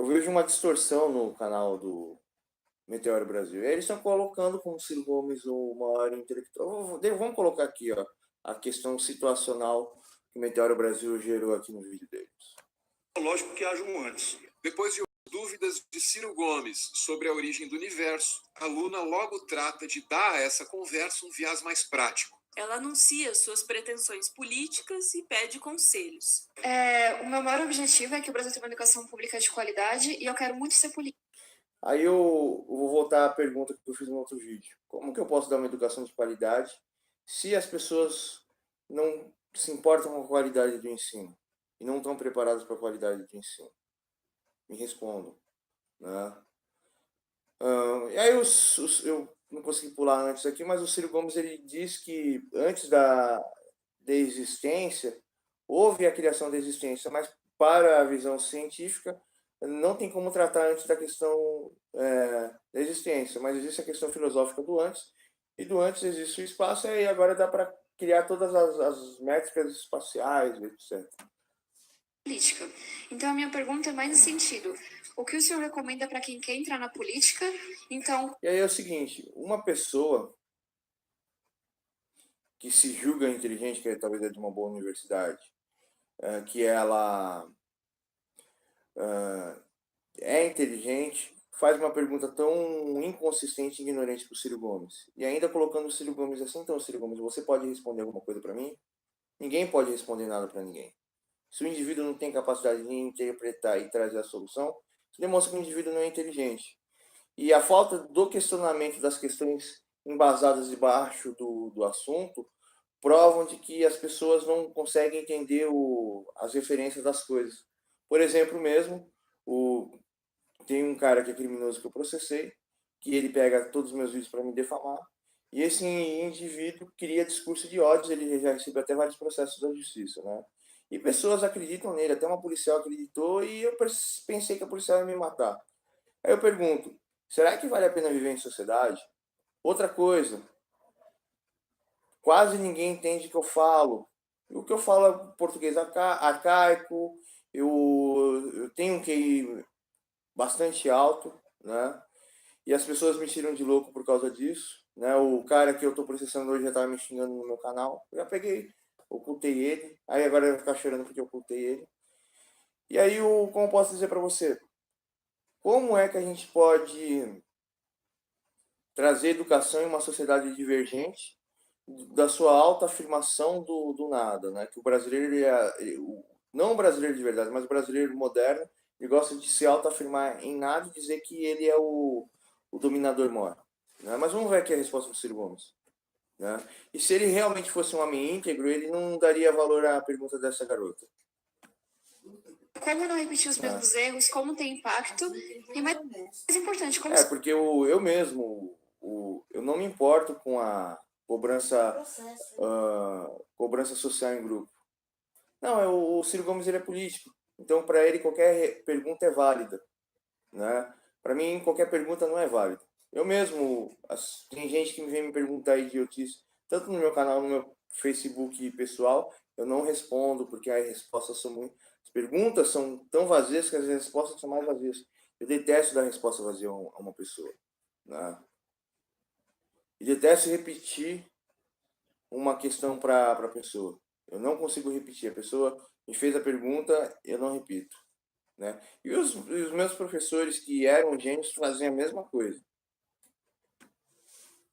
eu vejo uma distorção no canal do Meteoro Brasil. E aí eles estão colocando como Ciro Gomes o maior intelectual. Vamos colocar aqui, ó, a questão situacional que o Meteoro Brasil gerou aqui no vídeo deles. Lógico que haja um antes. Depois de dúvidas de Ciro Gomes sobre a origem do universo, a Luna logo trata de dar a essa conversa um viés mais prático. Ela anuncia suas pretensões políticas e pede conselhos. O meu maior objetivo é que o Brasil tenha uma educação pública de qualidade e eu quero muito ser política. Aí eu vou voltar à pergunta que eu fiz no outro vídeo. Como que eu posso dar uma educação de qualidade se as pessoas não se importam com a qualidade do ensino e não estão preparadas para a qualidade do ensino? Me respondam, né? E aí eu não consegui pular antes aqui, mas o Ciro Gomes ele diz que antes da existência, houve a criação da existência, mas para a visão científica não tem como tratar antes da questão da existência, mas existe a questão filosófica do antes, e do antes existe o espaço, e agora dá para criar todas as métricas espaciais, etc. Política. Então, a minha pergunta é mais no sentido, o que o senhor recomenda para quem quer entrar na política? Então... E aí é o seguinte, uma pessoa que se julga inteligente, que talvez é de uma boa universidade, que ela é inteligente, faz uma pergunta tão inconsistente e ignorante para o Ciro Gomes. E ainda colocando o Ciro Gomes assim, então, Ciro Gomes, você pode responder alguma coisa para mim? Ninguém pode responder nada para ninguém. Se o indivíduo não tem capacidade de interpretar e trazer a solução, isso demonstra que o indivíduo não é inteligente. E a falta do questionamento das questões embasadas debaixo do assunto provam de que as pessoas não conseguem entender as referências das coisas. Por exemplo, mesmo, tem um cara que é criminoso que eu processei, que ele pega todos os meus vídeos para me defamar, e esse indivíduo cria discurso de ódio, ele já recebeu até vários processos da justiça, né? E pessoas acreditam nele, até uma policial acreditou, e eu pensei que a policial ia me matar. Aí eu pergunto, será que vale a pena viver em sociedade? Outra coisa, quase ninguém entende o que eu falo. O que eu falo é português arcaico, eu tenho um QI bastante alto, né? E as pessoas me tiram de louco por causa disso, né? O cara que eu tô processando hoje já tava me xingando no meu canal. Eu já peguei, ocultei ele. Aí agora vai ficar chorando porque eu ocultei ele. E aí, como eu posso dizer para você? Como é que a gente pode trazer educação em uma sociedade divergente da sua autoafirmação do nada, né? Que o brasileiro, não o brasileiro de verdade, mas o brasileiro moderno, ele gosta de se autoafirmar em nada e dizer que ele é o dominador maior. Né? Mas vamos ver aqui a resposta do Ciro Gomes. Né? E se ele realmente fosse um homem íntegro, ele não daria valor à pergunta dessa garota. Como não repetir os mesmos erros, como ter impacto, e mais importante, como... Porque eu mesmo, eu não me importo com a cobrança social em grupo. Não, o Ciro Gomes ele é político. Então, para ele, qualquer pergunta é válida. Né? Para mim, qualquer pergunta não é válida. Eu mesmo, tem gente que vem me perguntar idiotice, tanto no meu canal, no meu Facebook pessoal, eu não respondo, porque as respostas são muito... As perguntas são tão vazias que as respostas são mais vazias. Eu detesto dar resposta vazia a uma pessoa. Né? E detesto repetir uma questão para a pessoa. Eu não consigo repetir. A pessoa me fez a pergunta, eu não repito. Né? E os meus professores que eram gênios faziam a mesma coisa.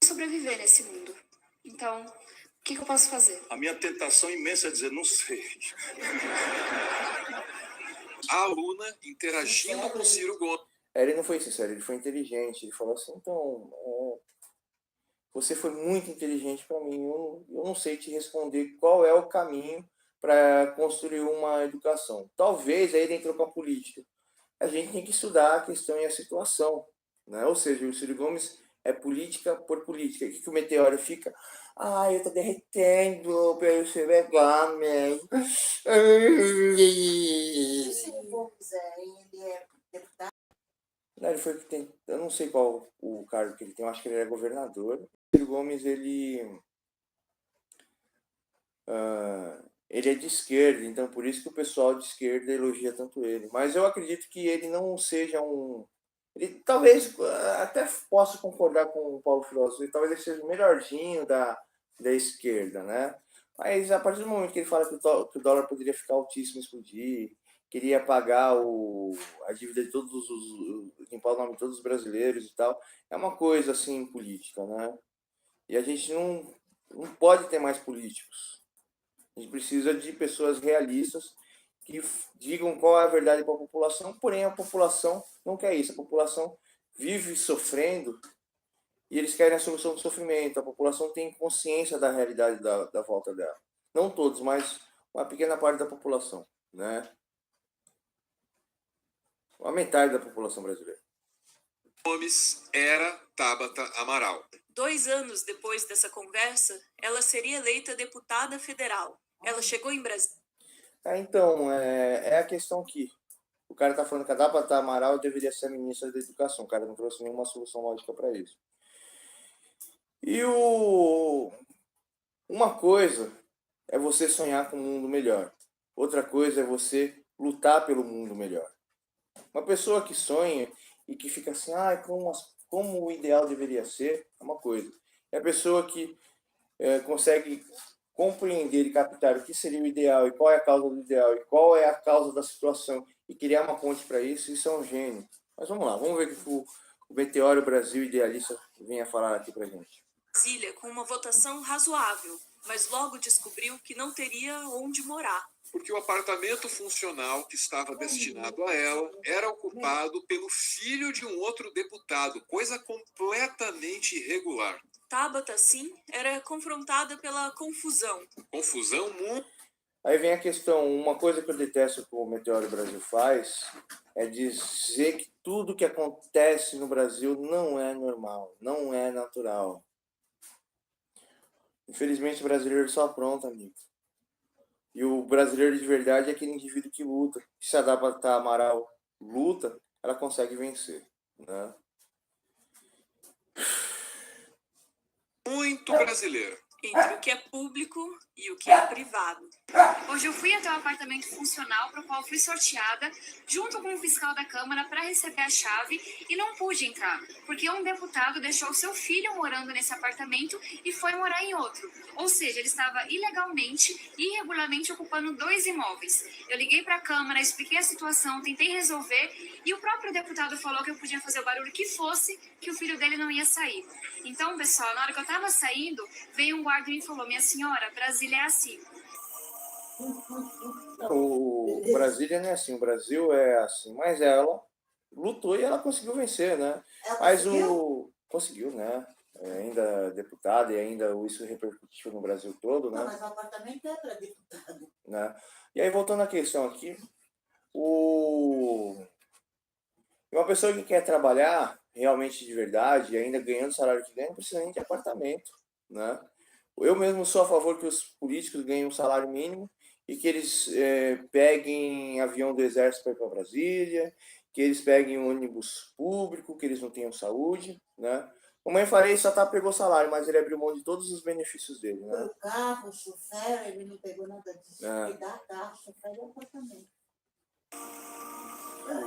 Sobreviver nesse mundo. Então, o que eu posso fazer? A minha tentação imensa é dizer, não sei. A aluna interagindo com o Ciro Gomes. Ele não foi sincero, ele foi inteligente. Ele falou assim, então, você foi muito inteligente para mim. Eu não sei te responder qual é o caminho para construir uma educação. Talvez aí ele entrou com a política. A gente tem que estudar a questão e a situação. Né? Ou seja, o Ciro Gomes é política por política. O que o Meteoro fica? Eu tô derretendo pelo ser vegano mesmo. O Ciro Gomes, ele é deputado? Não, ele foi, eu não sei qual o cargo que ele tem, eu acho que ele é governador. O Ciro Gomes, ele é de esquerda, então por isso que o pessoal de esquerda elogia tanto ele. Mas eu acredito que ele não seja um... Ele talvez até possa concordar com o Paulo Filósofo, talvez ele seja o melhorzinho da esquerda, né? Mas a partir do momento que ele fala que o dólar poderia ficar altíssimo, explodir, queria pagar a dívida de todos limpar o nome de todos os brasileiros e tal, é uma coisa assim política, né? E a gente não pode ter mais políticos. A gente precisa de pessoas realistas que digam qual é a verdade para a população, porém a população não quer isso. A população vive sofrendo e eles querem a solução do sofrimento. A população tem consciência da realidade da volta dela. Não todos, mas uma pequena parte da população, né? A metade da população brasileira. Gomes era Tabata Amaral. 2 anos depois dessa conversa, ela seria eleita deputada federal. Ela chegou em Brasília. Então, é a questão que o cara tá falando que a Tabata Amaral deveria ser a ministra da Educação. O cara não trouxe nenhuma solução lógica para isso. E uma coisa é você sonhar com um mundo melhor. Outra coisa é você lutar pelo mundo melhor. Uma pessoa que sonha e que fica assim, como o ideal deveria ser, é uma coisa. É a pessoa que consegue compreender e captar o que seria o ideal e qual é a causa do ideal e qual é a causa da situação e criar uma ponte para isso é um gênio. Mas vamos lá, vamos ver o que o Meteoro Brasil Idealista vinha falar aqui pra gente. Brasília com uma votação razoável, mas logo descobriu que não teria onde morar. Porque o apartamento funcional que estava destinado a ela era ocupado pelo filho de um outro deputado, coisa completamente irregular. Tabata, sim, era confrontada pela confusão. Confusão Aí vem a questão, uma coisa que eu detesto que o Meteoro Brasil faz é dizer que tudo que acontece no Brasil não é normal, não é natural. Infelizmente o brasileiro só apronta, amigo. E o brasileiro de verdade é aquele indivíduo que luta. Se a Tabata Amaral luta, ela consegue vencer, né? muito brasileiro. Entre o que é público e o que é privado. Hoje eu fui até o apartamento funcional para o qual fui sorteada junto com o fiscal da Câmara para receber a chave e não pude entrar, porque um deputado deixou seu filho morando nesse apartamento e foi morar em outro. Ou seja, ele estava ilegalmente e irregularmente ocupando 2 imóveis. Eu liguei para a Câmara, expliquei a situação, tentei resolver e o próprio deputado falou que eu podia fazer o barulho que fosse, que o filho dele não ia sair. Então, pessoal, na hora que eu estava saindo, veio um guarda e me falou: minha senhora, Brasília é assim. O Brasília não é assim, o Brasil é assim, mas ela lutou e ela conseguiu vencer, né? Mas conseguiu, né? Ainda deputada e ainda isso repercutiu no Brasil todo, né? Não, mas o apartamento é para deputado. Né? E aí, voltando à questão aqui, uma pessoa que quer trabalhar realmente de verdade, e ainda ganhando o salário que ganha, não precisa nem de apartamento, né? Eu mesmo sou a favor que os políticos ganhem um salário mínimo e que eles peguem avião do exército para ir para Brasília, que eles peguem um ônibus público, que eles não tenham saúde, né? O Mãe Falei só pegou salário, mas ele abriu mão de todos os benefícios dele, né? O carro, o chofer, ele não pegou nada disso. Que dá carro, chofer e apartamento.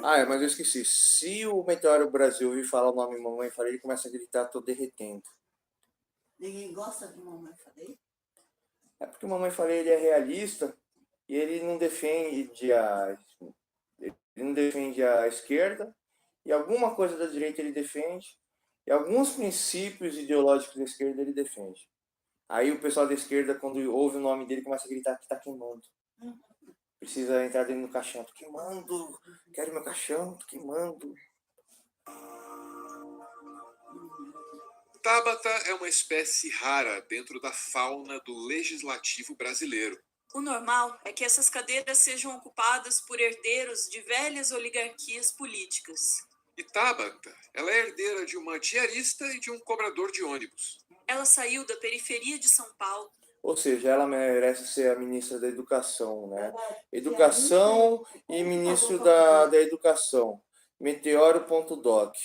Mas eu esqueci. Se o Meteoro Brasil vir falar o nome Mamãe Falei, ele começa a gritar, tô derretendo. Ninguém gosta de Mamãe Falei? É porque o Mamãe Falei ele é realista e ele não defende a esquerda e alguma coisa da direita ele defende e alguns princípios ideológicos da esquerda ele defende. Aí o pessoal da esquerda, quando ouve o nome dele, começa a gritar que tá queimando. Precisa entrar dentro do caixão. Tô queimando, quero meu caixão, tô queimando. Tabata é uma espécie rara dentro da fauna do legislativo brasileiro. O normal é que essas cadeiras sejam ocupadas por herdeiros de velhas oligarquias políticas. E Tabata, ela é herdeira de uma diarista e de um cobrador de ônibus. Ela saiu da periferia de São Paulo. Ou seja, ela merece ser a ministra da Educação, né? Educação e ministro da Educação. Meteoro.doc,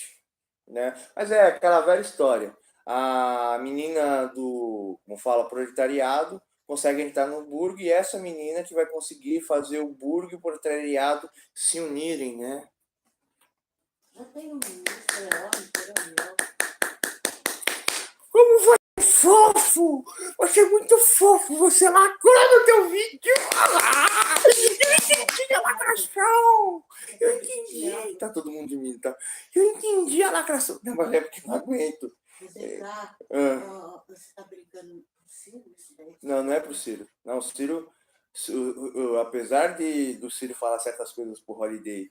né? Mas é aquela velha história. A menina do, como fala, proletariado, conseguem entrar no burgo, e essa menina que vai conseguir fazer o burgo e o proletariado se unirem, né? Já tem um ministro, é homem, coronel. Como você é fofo! Você é muito fofo! Você lacrou no teu vídeo! Eu entendi a lacração! Eu entendi! Tá todo mundo de mim, tá? Eu entendi a lacração! Não, mas é porque não aguento. Mas vem cá, você tá brincando por Ciro? Isso daí? Não, não é pro Ciro. Não, o Ciro, apesar do Ciro falar certas coisas pro Holiday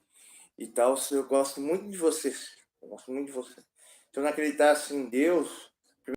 e tal, eu gosto muito de você. Eu gosto muito de você. Se eu não acreditasse em Deus,